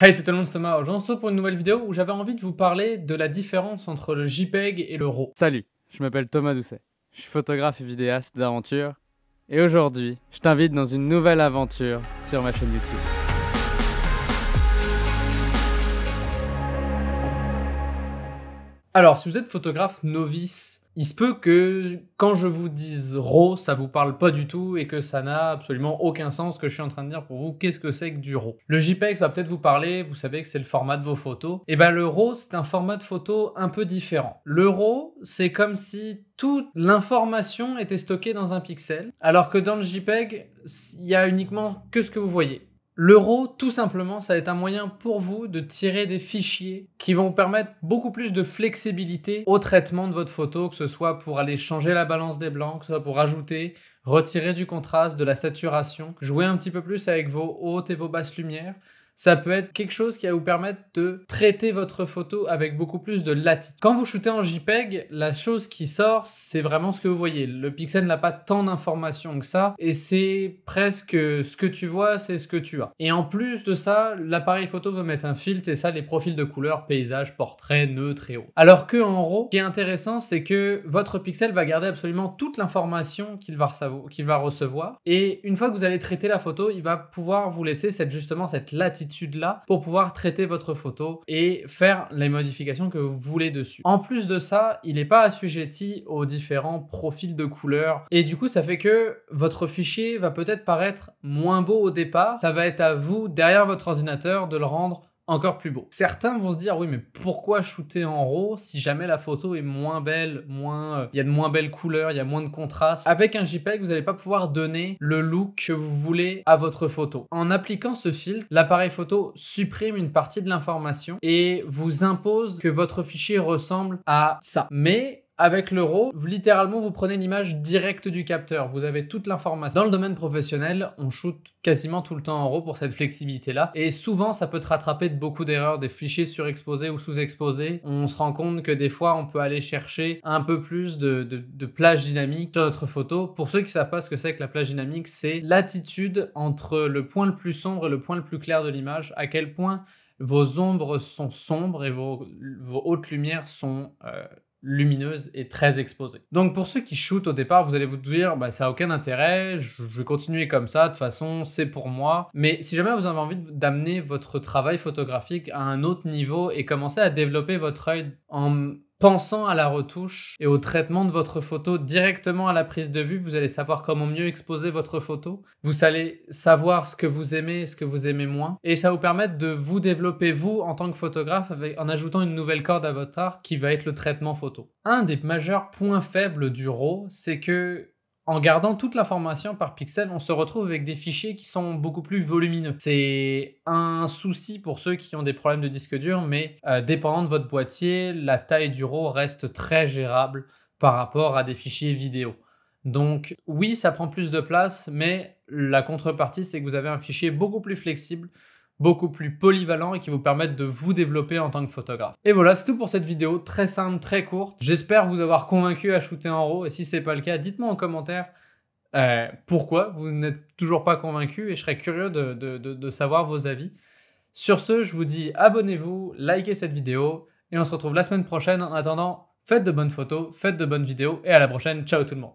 Hey, c'est tout le monde, c'est Thomas. Aujourd'hui, on se retrouve pour une nouvelle vidéo où j'avais envie de vous parler de la différence entre le JPEG et le RAW. Salut, je m'appelle Thomas Doucet, je suis photographe et vidéaste d'aventure et aujourd'hui, je t'invite dans une nouvelle aventure sur ma chaîne YouTube. Alors, si vous êtes photographe novice, il se peut que quand je vous dise RAW, ça vous parle pas du tout et que ça n'a absolument aucun sens ce que je suis en train de dire pour vous. Qu'est-ce que c'est que du RAW? Le JPEG, ça va peut-être vous parler, vous savez que c'est le format de vos photos. Et ben le RAW, c'est un format de photo un peu différent. Le RAW, c'est comme si toute l'information était stockée dans un pixel, alors que dans le JPEG, il y a uniquement que ce que vous voyez. Le RAW, tout simplement, ça va être un moyen pour vous de tirer des fichiers qui vont vous permettre beaucoup plus de flexibilité au traitement de votre photo, que ce soit pour aller changer la balance des blancs, que ce soit pour ajouter, retirer du contraste, de la saturation, jouer un petit peu plus avec vos hautes et vos basses lumières. Ça peut être quelque chose qui va vous permettre de traiter votre photo avec beaucoup plus de latitude. Quand vous shootez en JPEG, la chose qui sort, c'est vraiment ce que vous voyez. Le pixel n'a pas tant d'informations que ça, et c'est presque ce que tu vois, c'est ce que tu as. Et en plus de ça, l'appareil photo va mettre un filtre, et ça, les profils de couleurs, paysage, portrait, neutre et haut. Alors que en RAW, ce qui est intéressant, c'est que votre pixel va garder absolument toute l'information qu'il va recevoir, et une fois que vous allez traiter la photo, il va pouvoir vous laisser justement cette latitude là pour pouvoir traiter votre photo et faire les modifications que vous voulez dessus. En plus de ça, il n'est pas assujetti aux différents profils de couleurs et du coup ça fait que votre fichier va peut-être paraître moins beau au départ. Ça va être à vous derrière votre ordinateur de le rendre encore plus beau. Certains vont se dire oui mais pourquoi shooter en RAW si jamais la photo est moins belle, il y a de moins belles couleurs, il y a moins de contraste. Avec un JPEG, vous n'allez pas pouvoir donner le look que vous voulez à votre photo. En appliquant ce filtre, l'appareil photo supprime une partie de l'information et vous impose que votre fichier ressemble à ça. Mais avec le RAW, littéralement, vous prenez l'image directe du capteur. Vous avez toute l'information. Dans le domaine professionnel, on shoot quasiment tout le temps en RAW pour cette flexibilité-là. Et souvent, ça peut te rattraper de beaucoup d'erreurs, des fichiers surexposés ou sous-exposés. On se rend compte que des fois, on peut aller chercher un peu plus de plage dynamique sur notre photo. Pour ceux qui ne savent pas ce que c'est que la plage dynamique, c'est l'attitude entre le point le plus sombre et le point le plus clair de l'image. À quel point vos ombres sont sombres et vos hautes lumières sont lumineuse et très exposée. Donc pour ceux qui shootent au départ, vous allez vous dire bah, ça n'a aucun intérêt, je vais continuer comme ça, de toute façon c'est pour moi. Mais si jamais vous avez envie d'amener votre travail photographique à un autre niveau et commencer à développer votre œil en pensant à la retouche et au traitement de votre photo directement à la prise de vue, vous allez savoir comment mieux exposer votre photo. Vous allez savoir ce que vous aimez, ce que vous aimez moins. Et ça va vous permettre de vous développer vous en tant que photographe en ajoutant une nouvelle corde à votre art qui va être le traitement photo. Un des majeurs points faibles du RAW, c'est que en gardant toute l'information par pixel, on se retrouve avec des fichiers qui sont beaucoup plus volumineux. C'est un souci pour ceux qui ont des problèmes de disque dur, mais dépendant de votre boîtier, la taille du RAW reste très gérable par rapport à des fichiers vidéo. Donc oui, ça prend plus de place, mais la contrepartie, c'est que vous avez un fichier beaucoup plus flexible, beaucoup plus polyvalent et qui vous permettent de vous développer en tant que photographe. Et voilà, c'est tout pour cette vidéo, très simple, très courte. J'espère vous avoir convaincu à shooter en RAW et si c'est pas le cas, dites-moi en commentaire pourquoi vous n'êtes toujours pas convaincu et je serais curieux de savoir vos avis. Sur ce, je vous dis abonnez-vous, likez cette vidéo et on se retrouve la semaine prochaine. En attendant, faites de bonnes photos, faites de bonnes vidéos et à la prochaine. Ciao tout le monde.